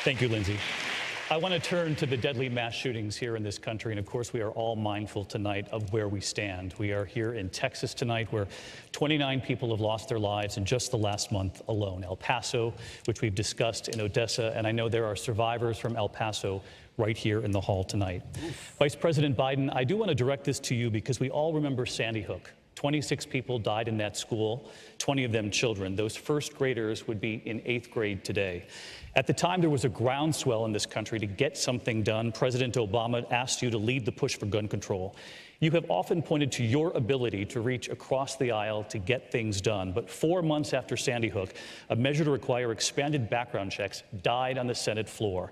Thank you, Lindsay. I want to turn to the deadly mass shootings here in this country, and of course we are all mindful tonight of where we stand. We are here in Texas tonight, where 29 people have lost their lives in just the last month alone. El Paso, which we've discussed, in Odessa, and I know there are survivors from El Paso right here in the hall tonight. Vice President Biden, I do want to direct this to you because we all remember Sandy Hook. 26 people died in that school, 20 of them children. Those first graders would be in 8th grade today. At the time, there was a groundswell in this country to get something done. President Obama asked you to lead the push for gun control. You have often pointed to your ability to reach across the aisle to get things done. But 4 months after Sandy Hook, a measure to require expanded background checks died on the Senate floor.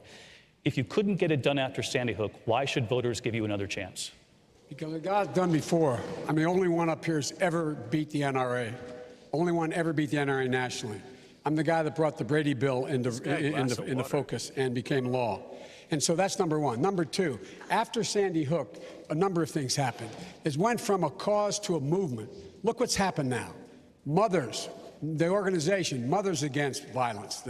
If you couldn't get it done after Sandy Hook, why should voters give you another chance? Because it got done before. I'm the only one up here who's ever beat the NRA. Only one ever beat the NRA nationally. I'm the guy that brought the Brady Bill into focus and became law. And so that's number one. Number two, after Sandy Hook, a number of things happened. It went from a cause to a movement. Look what's happened now. Mothers, the organization, Mothers Against Violence,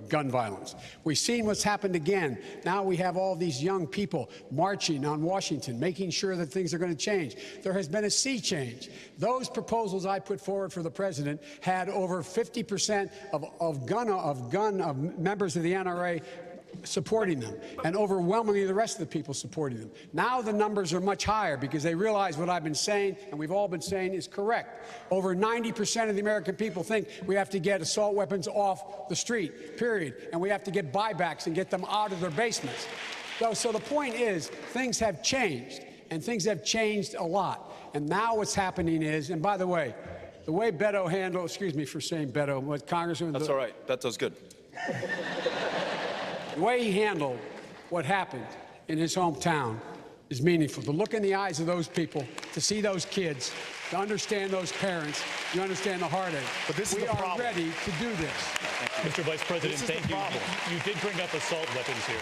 gun violence. We've seen what's happened again. Now we have all these young people marching on Washington, making sure that things are going to change. There has been a sea change. Those proposals I put forward for the president had over 50% of members of the NRA supporting them, and overwhelmingly the rest of the people supporting them. Now the numbers are much higher because they realize what I've been saying, and we've all been saying, is correct. Over 90% of the American people think we have to get assault weapons off the street, period, and we have to get buybacks and get them out of their basements. So the point is, things have changed, and things have changed a lot. And now what's happening is, and by the way, the way Beto handled, excuse me for saying Beto, what Congressman... That's all right. Beto's good. The way he handled what happened in his hometown is meaningful. To look in the eyes of those people, to see those kids, to understand those parents, you understand the heartache. But this is the problem. We are ready to do this. Mr. Vice President, thank you. You did bring up assault weapons here.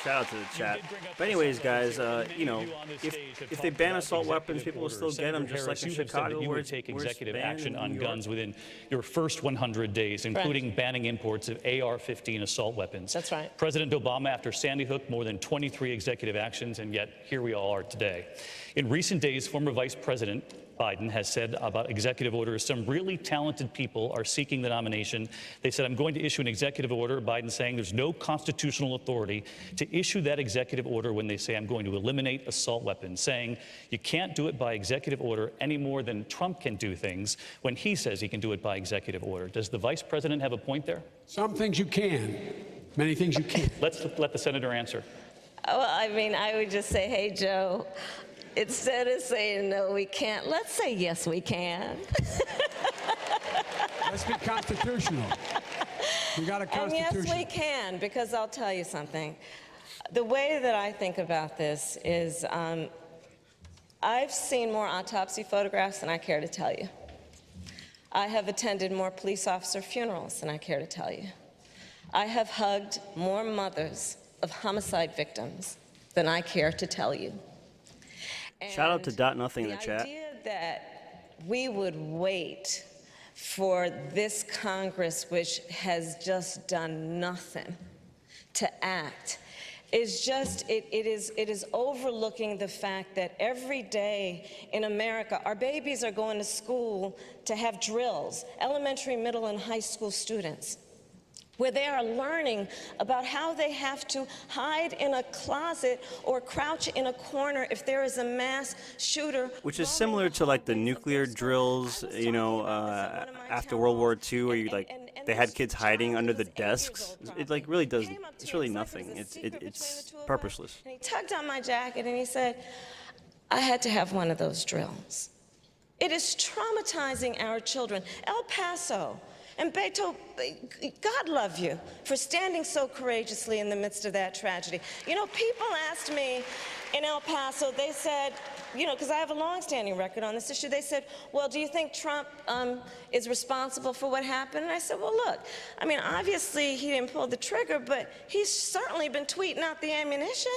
Shout out to the chat. But anyways, guys, you know, if they ban assault weapons, people will still get them, just like in Chicago, you where would take executive action on guns within your first 100 days, including banning imports of AR-15 assault weapons. That's right. President Obama, after Sandy Hook, more than 23 executive actions, and yet here we all are today. In recent days, former Vice President Biden has said about executive orders, some really talented people are seeking the nomination. They said, I'm going to issue an executive order. Biden saying there's no constitutional authority to issue that executive order when they say I'm going to eliminate assault weapons, saying you can't do it by executive order any more than Trump can do things when he says he can do it by executive order. Does the vice president have a point there? Some things you can, many things you can't. Let's let the senator answer. Well, I mean, I would just say, hey, Joe, instead of saying, no, we can't, let's say, yes, we can. Let's be constitutional. We got a constitution. And yes, we can, because I'll tell you something. The way that I think about this is I've seen more autopsy photographs than I care to tell you. I have attended more police officer funerals than I care to tell you. I have hugged more mothers of homicide victims than I care to tell you. Shout out to Dot Nothing in the chat. The idea that we would wait for this Congress, which has just done nothing to act, is just, it is overlooking the fact that every day in America, our babies are going to school to have drills, elementary, middle, and high school students, where they are learning about how they have to hide in a closet or crouch in a corner if there is a mass shooter. Which is similar to like the nuclear drills, you know, after World War II, where you like they had kids hiding under the desks. It like really does. It's really nothing. It's purposeless. And he tugged on my jacket and he said, "I had to have one of those drills." It is traumatizing our children. El Paso. And Beto, God love you for standing so courageously in the midst of that tragedy. You know, people asked me in El Paso, they said, you know, because I have a long-standing record on this issue, they said, well, do you think Trump is responsible for what happened? And I said, well, look, I mean, obviously he didn't pull the trigger, but he's certainly been tweeting out the ammunition.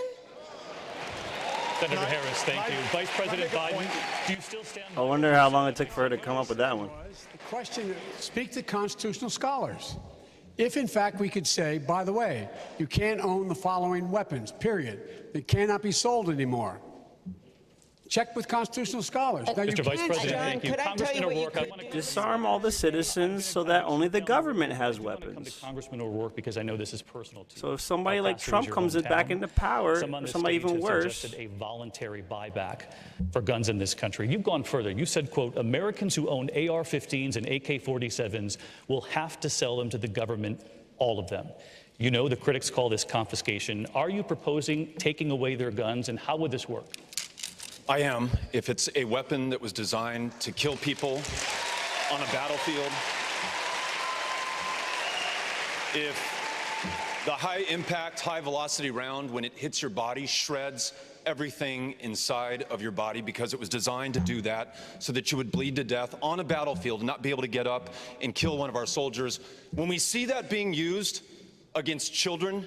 Senator Harris, thank you. Vice President Biden, do you still stand? I wonder how long it took for her to come up with that one. The question, speak to constitutional scholars. If, in fact, we could say, by the way, you can't own the following weapons, period. They cannot be sold anymore. Check with constitutional scholars. Now, Mr. Vice President, John, thank you. could I tell Congressman you what you O'Rourke, I could want to Disarm all the citizens so that only the government has come to weapons. Congressman O'Rourke because I know this is personal to you. So if somebody El like Paso is Trump your comes back hometown. into power, Some on or this somebody stage even have worse, suggested a voluntary buyback for guns in this country. You've gone further. You said, quote, Americans who own AR-15s and AK-47s will have to sell them to the government, all of them. You know the critics call this confiscation. Are you proposing taking away their guns, and how would this work? I am, if it's a weapon that was designed to kill people on a battlefield. If the high impact, high velocity round, when it hits your body, shreds everything inside of your body because it was designed to do that so that you would bleed to death on a battlefield and not be able to get up and kill one of our soldiers. When we see that being used against children,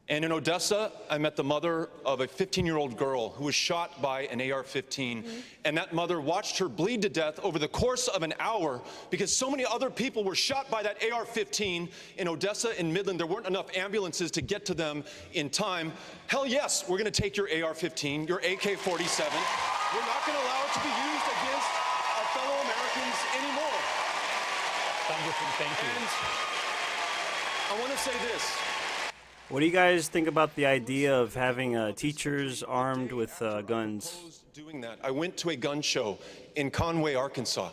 and in Odessa, I met the mother of a 15-year-old girl who was shot by an AR-15, and that mother watched her bleed to death over the course of an hour because so many other people were shot by that AR-15 in Odessa and Midland. There weren't enough ambulances to get to them in time. Hell yes, we're going to take your AR-15, your AK-47. We're not going to allow it to be used against our fellow Americans anymore. Congressman, thank you. And I want to say this. what do you guys think about the idea of having teachers armed with guns? Doing that, I went to a gun show in Conway, Arkansas,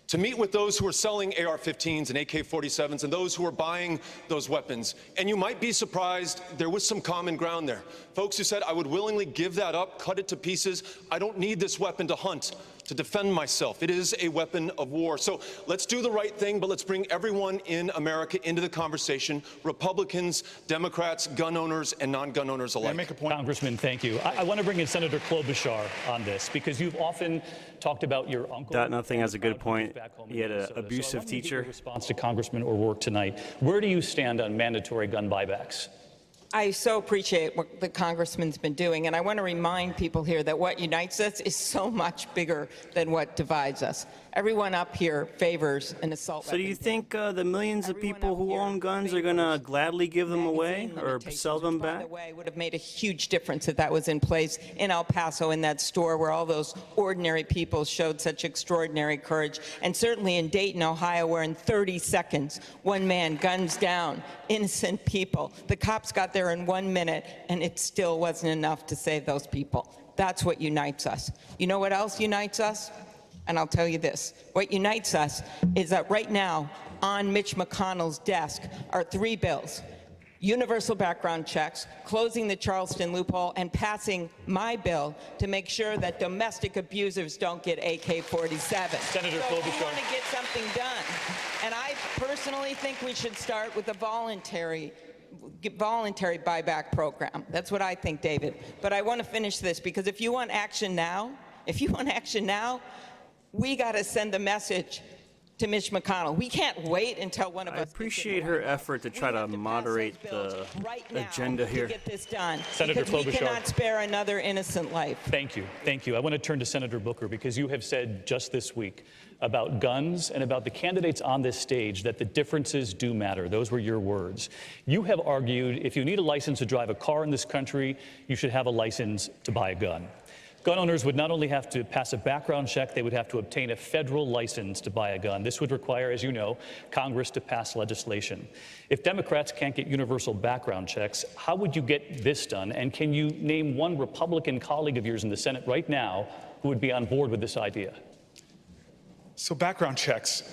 to meet with those who are selling AR-15s and AK-47s and those who are buying those weapons. And you might be surprised, there was some common ground there. Folks who said, I would willingly give that up, cut it to pieces. I don't need this weapon to hunt, to defend myself. It is a weapon of war. So let's do the right thing, but let's bring everyone in America into the conversation, Republicans, Democrats, gun owners, and non-gun owners alike. Can I make a point? Congressman, thank you. I want to bring in Senator Klobuchar on this because you've often talked about your uncle. That nothing has a good point. Back home in He had an Minnesota. So I abusive want to get teacher. your response to Congressman O'Rourke tonight. Where do you stand on mandatory gun buybacks? I so appreciate what the congressman's been doing, and I want to remind people here that what unites us is so much bigger than what divides us. Everyone up here favors an assault So do you weapon. think the millions of people who own guns are going to gladly give them away or sell them By back? the way, would have made a huge difference if that was in place in El Paso, in that store where all those ordinary people showed such extraordinary courage, and certainly in Dayton, Ohio, where in 30 seconds, one man guns down innocent people. The cops got there in 1 minute, and it still wasn't enough to save those people. That's what unites us. You know what else unites us? And I'll tell you this. What unites us is that right now, on Mitch McConnell's desk are 3 bills: universal background checks, closing the Charleston loophole, and passing my bill to make sure that domestic abusers don't get AK-47. Senator So if Klobuchar. we want to get something done, and I personally think we should start with a voluntary buyback program. That's what I think, David. But I want to finish this, because if you want action now, we got to send a message to Mitch McConnell. We can't wait until one of I us. appreciate her effort to try to moderate the agenda here. To get this done. Senator because we Klobuchar. cannot spare another innocent life. Thank you. Thank you. I want to turn to Senator Booker because you have said just this week about guns and about the candidates on this stage that the differences do matter. Those were your words. You have argued if you need a license to drive a car in this country, you should have a license to buy a gun. Gun owners would not only have to pass a background check, they would have to obtain a federal license to buy a gun. This would require, as you know, Congress to pass legislation. If Democrats can't get universal background checks, how would you get this done? And can you name one Republican colleague of yours in the Senate right now who would be on board with this idea? So background checks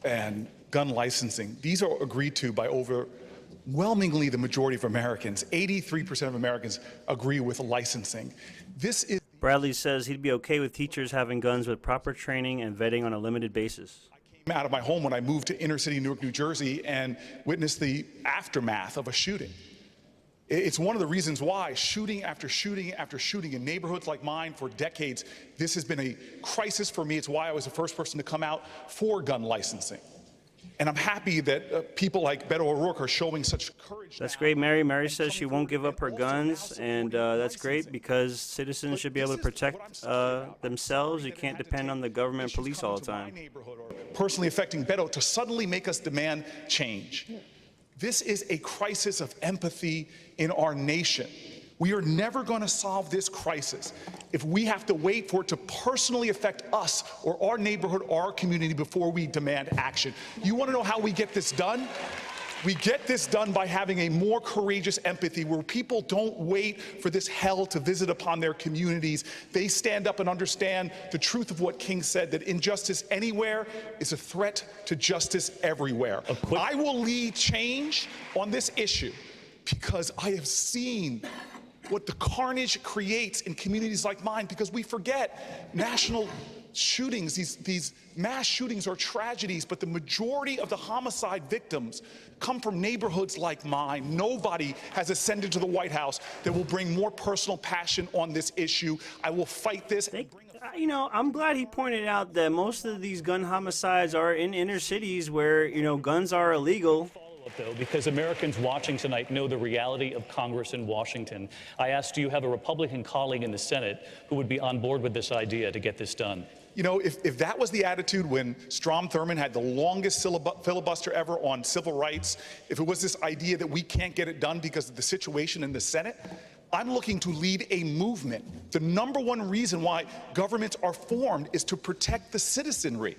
and gun licensing, these are agreed to by overwhelmingly the majority of Americans. 83% of Americans agree with licensing. This is Bradley says he'd be okay with teachers having guns with proper training and vetting on a limited basis. came out of my home when I moved to inner city Newark, New Jersey, and witnessed the aftermath of a shooting. It's one of the reasons why shooting after shooting after shooting in neighborhoods like mine for decades, this has been a crisis for me. It's why I was the first person to come out for gun licensing. And I'm happy that people like Beto O'Rourke are showing such courage. That's great, Mary. Mary says she won't give up her guns, and that's great because citizens should be able to protect themselves. You can't depend on the government and police all the time. Personally affecting Beto to suddenly make us demand change. This is a crisis of empathy in our nation. We are never going to solve this crisis if we have to wait for it to personally affect us or our neighborhood or our community before we demand action. You want to know how we get this done? We get this done by having a more courageous empathy where people don't wait for this hell to visit upon their communities. They stand up and understand the truth of what King said, that injustice anywhere is a threat to justice everywhere. I will lead change on this issue because I have seen what the carnage creates in communities like mine, because we forget national shootings, these mass shootings are tragedies, but the majority of the homicide victims come from neighborhoods like mine. Nobody has ascended to the White House that will bring more personal passion on this issue. I will fight this. You know, I'm glad he pointed out that most of these gun homicides are in inner cities where, you know, guns are illegal. Though, because Americans watching tonight know the reality of Congress in Washington. I asked, do you have a Republican colleague in the Senate who would be on board with this idea to get this done? You know, if that was the attitude when Strom Thurmond had the longest filibuster ever on civil rights, if it was this idea that we can't get it done because of the situation in the Senate, I'm looking to lead a movement. The number one reason why governments are formed is to protect the citizenry.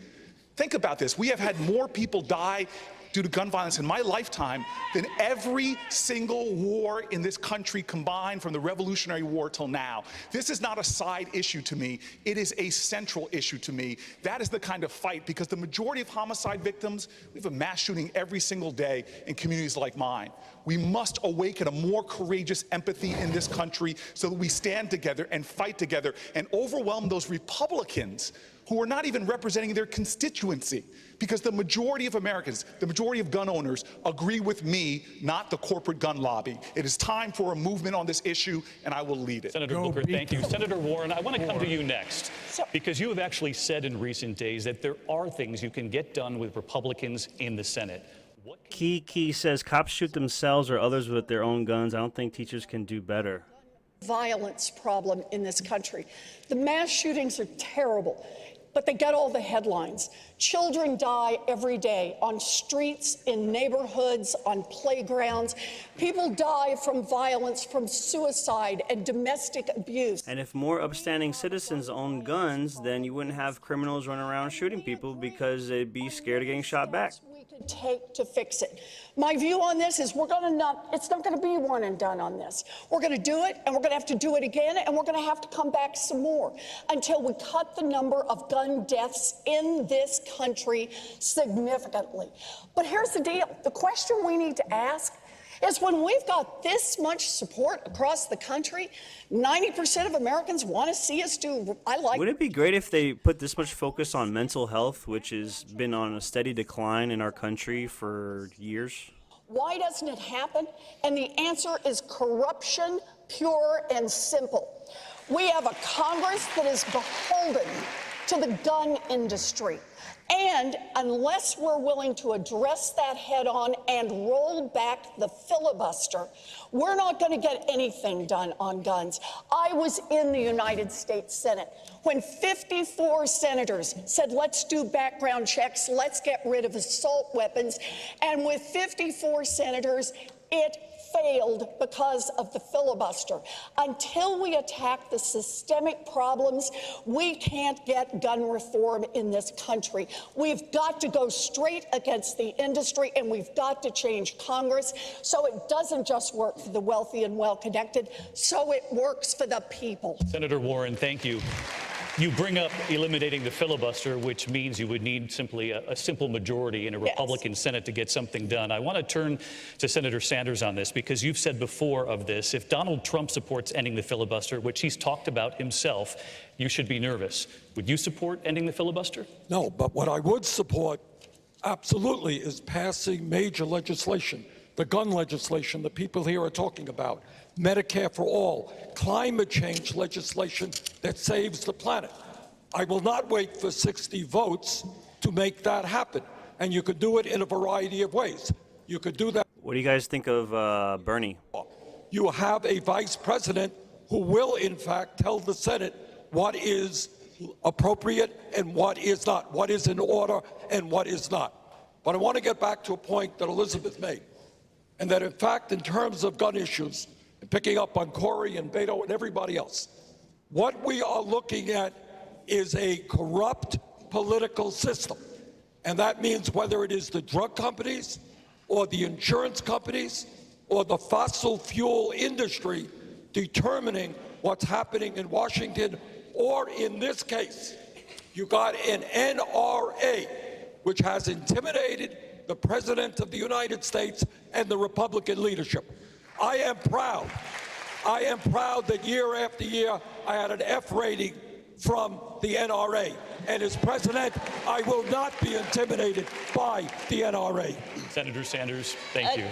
Think about this. We have had more people die due to gun violence in my lifetime than every single war in this country combined from the Revolutionary War till now. This is not a side issue to me. It is a central issue to me. That is the kind of fight, because the majority of homicide victims, we have a mass shooting every single day in communities like mine. We must awaken a more courageous empathy in this country so that we stand together and fight together and overwhelm those Republicans who are not even representing their constituency, because the majority of Americans, the majority of gun owners agree with me, not the corporate gun lobby. It is time for a movement on this issue, and I will lead it. Senator Booker, thank you. Senator Warren, I want to come to you next, because you have actually said in recent days that there are things you can get done with Republicans in the Senate. Key says cops shoot themselves or others with their own guns. I don't think teachers can do better. Violence problem in this country. The mass shootings are terrible, but they get all the headlines. Children die every day on streets, in neighborhoods, on playgrounds. People die from violence, from suicide and domestic abuse. And if more upstanding citizens owned guns, then you wouldn't have criminals running around shooting people because they'd be scared of getting shot back. Could take to fix it. My view on this is it's not going to be one and done on this. We're going to do it, and we're going to have to do it again, and we're going to have to come back some more until we cut the number of gun deaths in this country significantly. But here's the deal. The question we need to ask is, when we've got this much support across the country, 90% of Americans want to see us do. Would it be great if they put this much focus on mental health, which has been on a steady decline in our country for years? Why doesn't it happen? And the answer is corruption, pure and simple. We have a Congress that is beholden to the gun industry. And unless we're willing to address that head on and roll back the filibuster, we're not going to get anything done on guns. I was in the United States Senate when 54 senators said, let's do background checks, let's get rid of assault weapons. And with 54 senators, it failed because of the filibuster. Until we attack the systemic problems, we can't get gun reform in this country. We've got to go straight against the industry, and we've got to change Congress so it doesn't just work for the wealthy and well-connected, so it works for the people. Senator Warren, thank you. You bring up eliminating the filibuster, which means you would need simply a simple majority in a Republican Senate to get something done. I want to turn to Senator Sanders on this, because you've said before of this, if Donald Trump supports ending the filibuster, which he's talked about himself, you should be nervous. Would you support ending the filibuster? No, but what I would support absolutely is passing major legislation, the gun legislation the people here are talking about, Medicare for all, climate change legislation that saves the planet. I will not wait for 60 votes to make that happen. And you could do it in a variety of ways. You could do that. What do you guys think of Bernie? You have a vice president who will, in fact, tell the Senate what is appropriate and what is not, what is in order and what is not. But I want to get back to a point that Elizabeth made. and that, in fact, in terms of gun issues, and picking up on Corey and Beto and everybody else, what we are looking at is a corrupt political system. And that means whether it is the drug companies or the insurance companies or the fossil fuel industry determining what's happening in Washington, or in this case, you got an NRA which has intimidated the President of the United States and the Republican leadership. I am proud that year after year I had an F rating from the NRA. And as president, I will not be intimidated by the NRA. Senator Sanders, thank you.